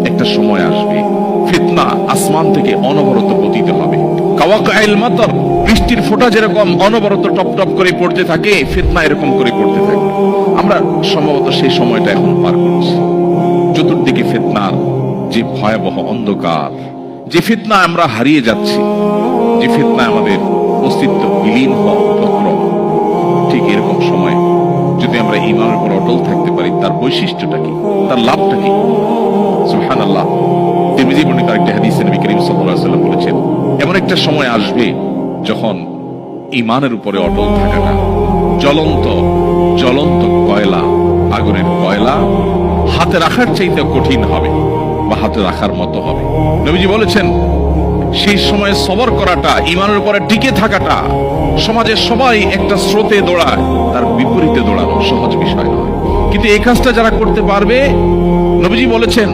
একটা সময় আসবে ফিতনা আসমান থেকে অনবরত পতিত হবে। কাওয়াকাইল মাতর, বৃষ্টির ফোঁটা যেরকম অনবরত টপ টপ করে পড়তে থাকে, ফিতনা এরকম করে পড়তে থাকে। আমরা সম্ভবত সেই সময়টা এখন পার করছি। চতুর্দিকে ফিতনার যে ভয়াবহ অন্ধকার, যে ফিতনা আমরা হারিয়ে যাচ্ছি, যে ফিতনা আমাদের অস্তিত্ব বিলীন হওয়া উপক্রম, ঠিক এরকম সময় যদি আমরা ঈমানের উপর অটল থাকতে পারি, তার বৈশিষ্ট্যটা কি, তার লাভটা কি? সুবহানাল্লাহ। তিরমিজি বর্ণিত আরেকটি হাদিসে নবী করিম সাল্লাল্লাহু আলাইহি ওয়াসাল্লাম বলেছেন, এমন একটা সময় আসবে যখন ঈমানের উপরে অটল থাকাটা জ্বলন্ত জ্বলন্ত কয়লা, আগুনের কয়লা হাতে রাখার চাইতে কঠিন হবে বা হাতে রাখার মতো হবে। নবীজি বলেছেন, সেই সময় সবর করাটা, ঈমানের উপরে টিকে থাকাটা, সমাজের সবাই একটা স্রোতে দৌড়ায়, তার বিপরীতে দৌড়ানো সহজ বিষয় নয়। কিন্তু এই কাজটা যারা করতে পারবে, নবীজি বলেছেন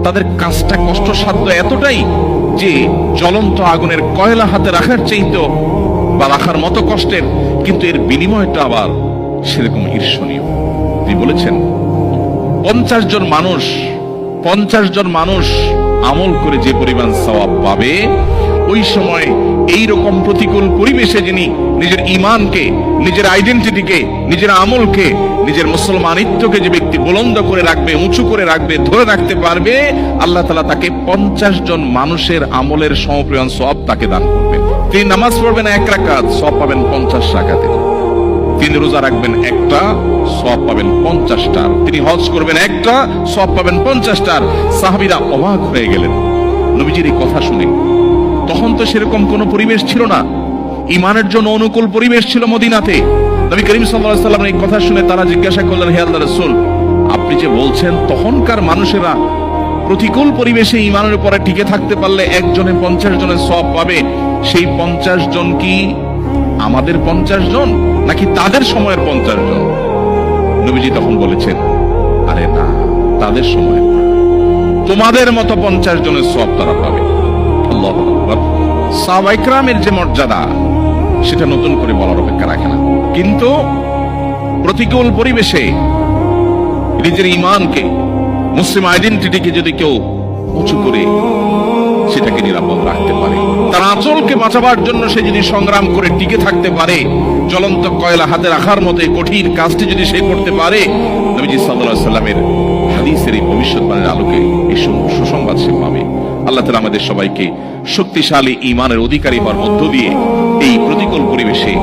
তাদের কাজটা কষ্টসাধ্য এতটাই যে জ্বলন্ত আগুনের কয়লা হাতে রাখার চাইতে বা রাখার মতো কষ্টের, কিন্তু এর বিনিময়টা আবার সেরকম ঈর্ষণীয়। তিনি বলেছেন 50 জন মানুষ আমল করে যে পরিমাণ সওয়াব পাবে, ওই সময় এই রকম প্রতিকূল পরিবেশে যিনি নিজের ঈমানকে, নিজের আইডেন্টিটিকে, নিজের আমলকে, নিজের মুসলমানিত্বকে যে ব্যক্তি বুলন্দ করে রাখবে, উঁচু করে রাখবে, ধরে রাখতে পারবে, আল্লাহ তাআলা তাকে 50 জন মানুষের আমলের সমপরিমাণ সওয়াব তাকে দান করবেন। তিনি নামাজ পড়বেন 1 রাকাত, সওয়াব পাবেন 50 রাকাতের। তিনি রোজা রাখবেন একটা, সওয়াব পাবেন 50টার। তিনি হজ করবেন একটা, সওয়াব পাবেন 50টার। সাহাবীরা অবাক হয়ে গেলেন নবীজির এই কথা শুনে। তখন তো সেরকম কোন পরিবেশ ছিল না, ঈমানের জন্য অনুকূল পরিবেশ ছিল মদিনাতে। নবী করিম সাল্লাল্লাহু আলাইহি ওয়াসাল্লামের এই কথা শুনে তারা জিজ্ঞাসা করলেন, হে আল্লাহর রাসূল, আপনি যে বলছেন তখনকার মানুষেরা প্রতিকূল পরিবেশে ঈমানের উপরে টিকে থাকতে পারলে একজনে 50 জনের সওয়াব পাবে, সেই 50 জন কি আমাদের 50 জন নাকি তাদের সময়ের 50 জন? নবীজি তখন বলেছেন, আরে না, তাদের সময়, তোমাদের মতো 50 জনের সওয়াব তারা পাবে। আল্লাহু আকবার। সাহাবায়ে কেরামের যে মর্যাদা, সেটা নতুন করে বলার অপেক্ষা রাখে না। কিন্তু প্রতিকূল পরিবেশে নিজের ঈমানকে, মুসলিম আইডেন্টিটিকে যদি কেউ উঁচু করে সেটাকে নিরাপদ রাখতে পারে, তার আঁচলকে বাঁচাবার জন্য সে যদি সংগ্রাম করে টিকে থাকতে পারে, জ্বলন্ত কয়লা হাতে রাখার মতো কঠিন কাজটি যদি সে করতে পারে, নবীজি সাল্লাল্লাহু আলাইহি ওয়াসাল্লামের হাদিসের এই ভবিষ্যৎবাণীর আলোকে এই সুসংবাদ সে পাবে। আল্লাহ তাআলা আমাদের সবাইকে শক্তিশালী ঈমানের অধিকারী হওয়ার মধ্য দিয়ে এই প্রতিকূল পরিবেশে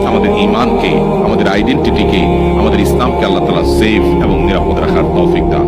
আমাদের ঈমানকে, আমাদের আইডেন্টিটিকে, আমাদের ইসলামকে আল্লাহ তাআলা সেফ এবং নিরাপদ রাখার তৌফিক দান।